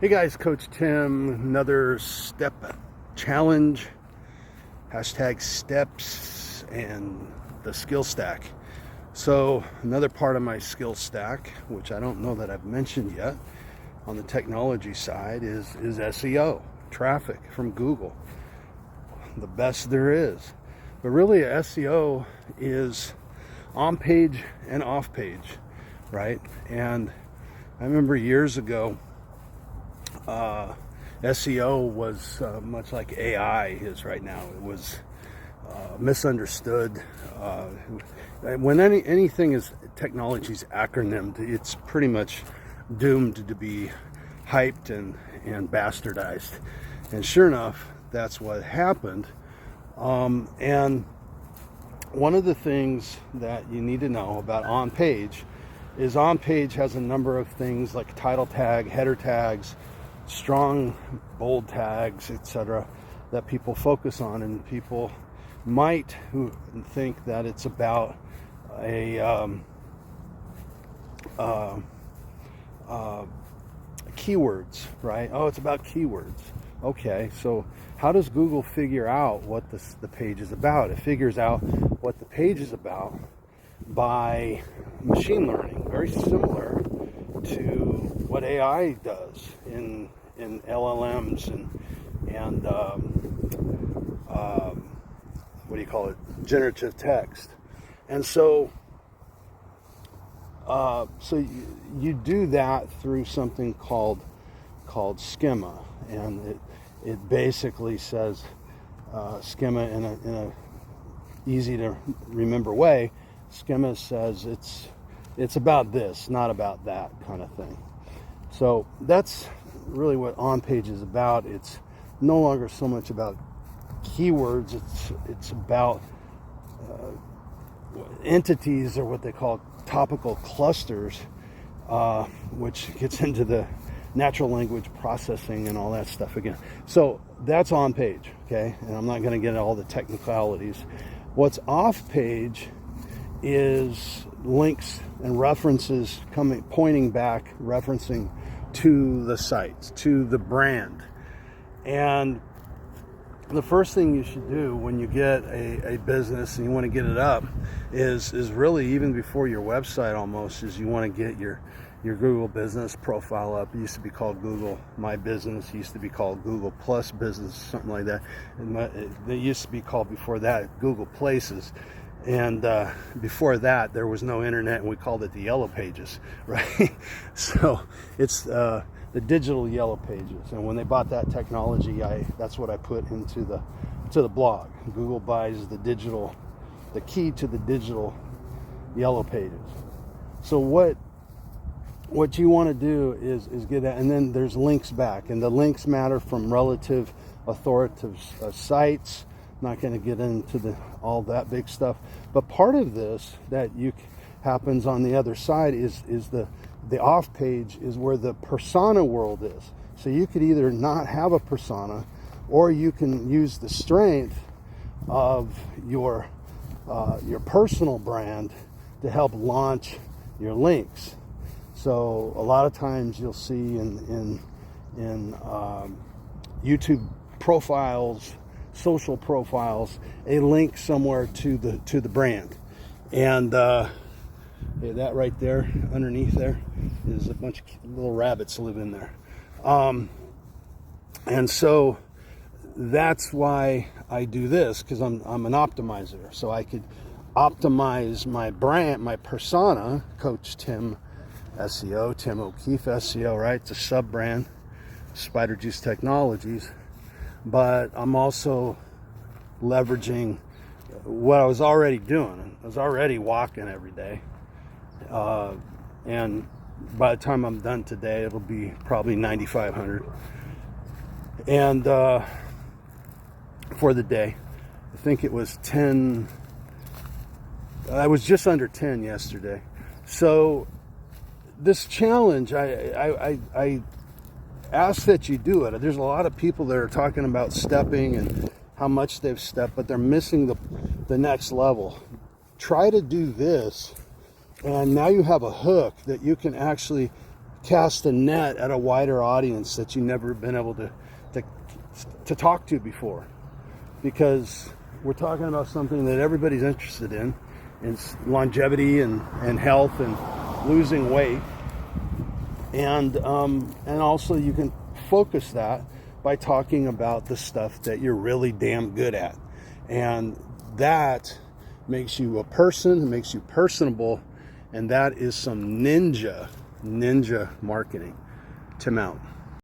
Hey guys, Coach Tim, another step challenge, hashtag steps and the skill stack. So another part of my skill stack, which I don't know that I've mentioned yet on the technology side, is SEO, traffic from Google, the best there is. But really SEO is on page and off page, right? And I remember years ago, SEO was much like AI is right now. It was misunderstood. When anything is technology's acronymed, it's pretty much doomed to be hyped and bastardized. And sure enough, that's what happened. And one of the things that you need to know about on page is on page has a number of things like title tag, header tags, strong bold tags, etc., that people focus on, and people might think that it's about keywords, right? Oh, it's about keywords. Okay, so how does Google figure out what the page is about? It figures out what the page is about by machine learning, very similar to what AI does in LLMs and what do you call it? Generative text. And so you do that through something called schema, and it basically says schema in a easy to remember way. Schema says it's about this, not about that kind of thing. So that's really what on page is about. It's no longer so much about keywords. It's about entities, or what they call topical clusters, which gets into the natural language processing and all that stuff again. So that's on page, okay? And I'm not going to get into all the technicalities. What's off page is links and references pointing back, referencing to the sites, to the brand. And the first thing you should do when you get a business and you want to get it up is really, even before your website almost, is you want to get your Google business profile up. It used to be called Google My Business. It used to be called Google Plus Business, something like that. It used to be called, before that, Google Places. And before that, there was no internet, and we called it the Yellow Pages, right? So it's the digital Yellow Pages. And when they bought that technology, that's what I put into the blog. Google buys the key to the digital Yellow Pages. So what you want to do is get that, and then there's links back, and the links matter from relative authoritative sites. Not going to get into all that big stuff, but part of this that happens on the other side is the off page is where the persona world is. So you could either not have a persona, or you can use the strength of your personal brand to help launch your links. So a lot of times you'll see in YouTube profiles, social profiles, a link somewhere to the brand. And that right there underneath there is a bunch of little rabbits live in there. And so that's why I do this, because I'm an optimizer. So I could optimize my brand, my persona, Coach Tim SEO, Tim O'Keefe SEO, right? It's a sub-brand, Spider Juice Technologies. But I'm also leveraging what I was already doing. I was already walking every day. And by the time I'm done today, it'll be probably 9,500. And for the day, I think it was 10. I was just under 10 yesterday. So this challenge, I ask that you do it. There's a lot of people that are talking about stepping and how much they've stepped, but they're missing the next level. Try to do this, and now you have a hook that you can actually cast a net at a wider audience that you've never been able to talk to before, because we're talking about something that everybody's interested in. It's longevity and health and losing weight, and also you can focus that by talking about the stuff that you're really damn good at, and that makes you a person, it makes you personable, and that is some ninja marketing. Tim out.